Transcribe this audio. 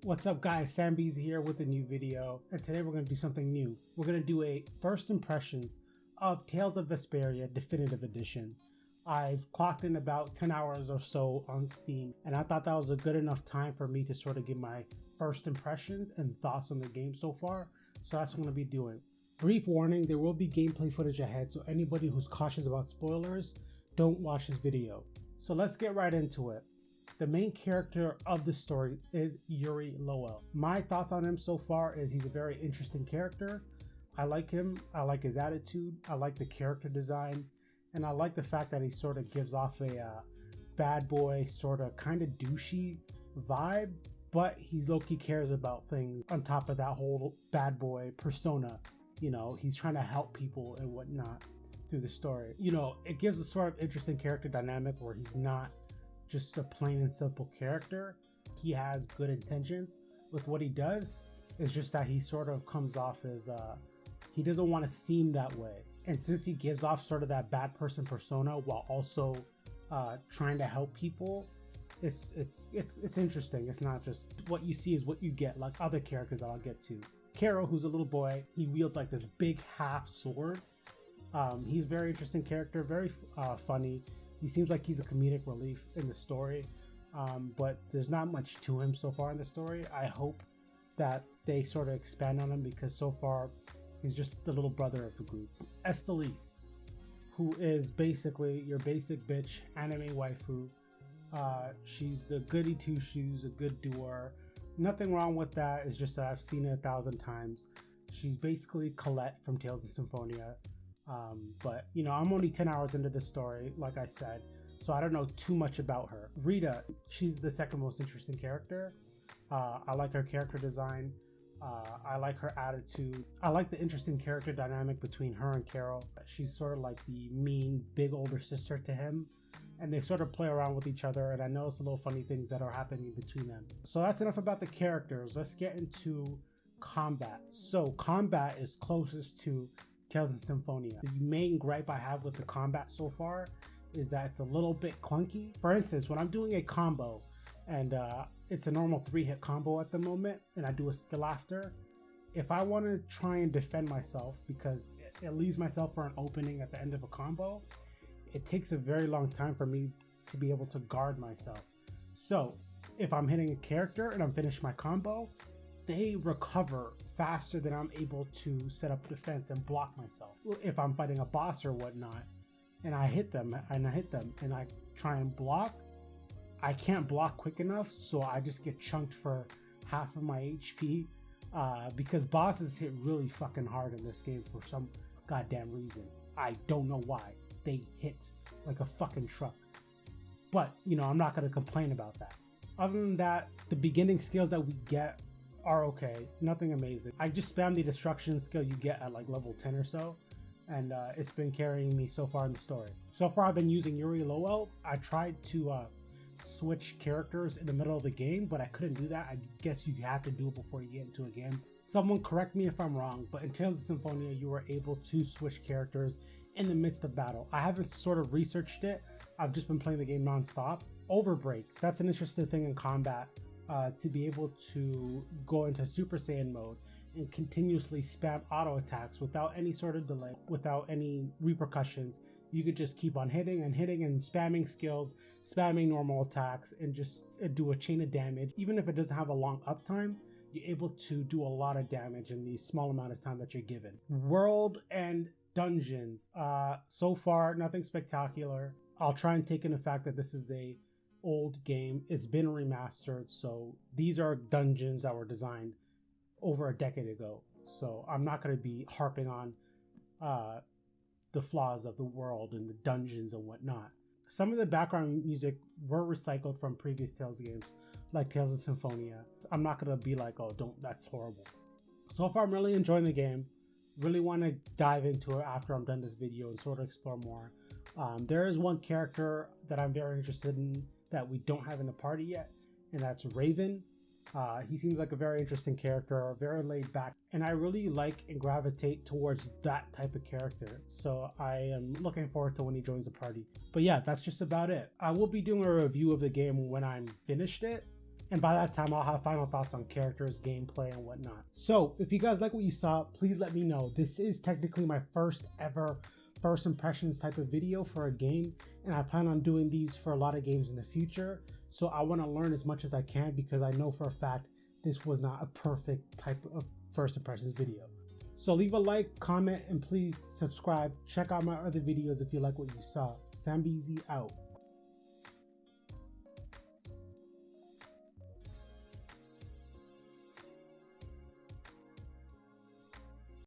What's up guys, Sambees here with a new video, and today we're going to do something new. We're going to do a first impressions of Tales of Vesperia Definitive Edition. I've clocked in about 10 hours or so on Steam, and I thought that was a good enough time for me to sort of give my first impressions and thoughts on the game so far, so that's what I'm going to be doing. Brief warning, there will be gameplay footage ahead, so anybody who's cautious about spoilers, don't watch this video. So let's get right into it. The main character of the story is Yuri Lowell. My thoughts on him so far is he's a very interesting character. I like him, I like his attitude, I like the character design, and I like the fact that he sort of gives off a bad boy, sort of kind of douchey vibe, but he's low-key cares about things on top of that whole bad boy persona. You know, he's trying to help people and whatnot through the story. You know, it gives a sort of interesting character dynamic where he's not just a plain and simple character. He has good intentions with what he does. It's just that he sort of comes off as he doesn't want to seem that way, and since he gives off sort of that bad person persona while also trying to help people, it's interesting. It's not just what you see is what you get, like other characters that I'll get to. Carol, who's a little boy, he wields like this big half sword. He's a very interesting character, very funny. He seems like he's a comedic relief in the story, but there's not much to him so far in the story. I hope that they sort of expand on him because so far he's just the little brother of the group. Estelise, who is basically your basic bitch anime waifu. She's a goody two-shoes, a good doer. Nothing wrong with that. It's just that I've seen it 1,000 times. She's basically Colette from Tales of Symphonia. But you know, I'm only 10 hours into this story, like I said, so I don't know too much about her. Rita, she's the second most interesting character. I like her character design. I like her attitude. I like the interesting character dynamic between her and Carol. She's sort of like the mean, big older sister to him, and they sort of play around with each other, and I notice a little funny things that are happening between them. So that's enough about the characters. Let's get into combat. So combat is closest to Tales of Symphonia. The main gripe I have with the combat so far is that it's a little bit clunky. For instance, when I'm doing a combo and it's a normal 3-hit combo at the moment and I do a skill after, if I want to try and defend myself because it leaves myself for an opening at the end of a combo, it takes a very long time for me to be able to guard myself. So if I'm hitting a character and I'm finished my combo, they recover faster than I'm able to set up defense and block myself. If I'm fighting a boss or whatnot, and I hit them and I try and block, I can't block quick enough, so I just get chunked for half of my HP, because bosses hit really fucking hard in this game for some goddamn reason. I don't know why. They hit like a fucking truck. But, you know, I'm not going to complain about that. Other than that, the beginning skills that we get are okay, nothing amazing. I just spam the destruction skill you get at like level 10 or so, and it's been carrying me so far in the story. So far I've been using Yuri Lowell. I tried to switch characters in the middle of the game, but I couldn't do that. I guess you have to do it before you get into a game. Someone correct me if I'm wrong, but in Tales of Symphonia you were able to switch characters in the midst of battle. I haven't sort of researched it. I've just been playing the game non-stop. Overbreak, that's an interesting thing in combat. To be able to go into Super Saiyan mode and continuously spam auto attacks without any sort of delay, without any repercussions. You could just keep on hitting and hitting and spamming skills, spamming normal attacks, and just do a chain of damage. Even if it doesn't have a long uptime, you're able to do a lot of damage in the small amount of time that you're given. World and dungeons. So far, nothing spectacular. I'll try and take in the fact that this is a old game. It's been remastered, so these are dungeons that were designed over a decade ago, so I'm not going to be harping on the flaws of the world and the dungeons and whatnot. Some of the background music were recycled from previous Tales games, like Tales of Symphonia. I'm not going to be like, oh, that's horrible. So far I'm really enjoying the game. Really want to dive into it after I'm done this video and sort of explore more. There is one character that I'm very interested in that we don't have in the party yet, and that's Raven. He seems like a very interesting character, very laid back, and I really like and gravitate towards that type of character. So I am looking forward to when he joins the party. But yeah, that's just about it. I will be doing a review of the game when I'm finished it, And by that time, I'll have final thoughts on characters, gameplay, and whatnot. So if you guys like what you saw, please let me know. This is technically my first ever first impressions type of video for a game, and I plan on doing these for a lot of games in the future. So I want to learn as much as I can, because I know for a fact this was not a perfect type of first impressions video. So leave a like, comment, and please subscribe. Check out my other videos if you like what you saw. Sambizi out.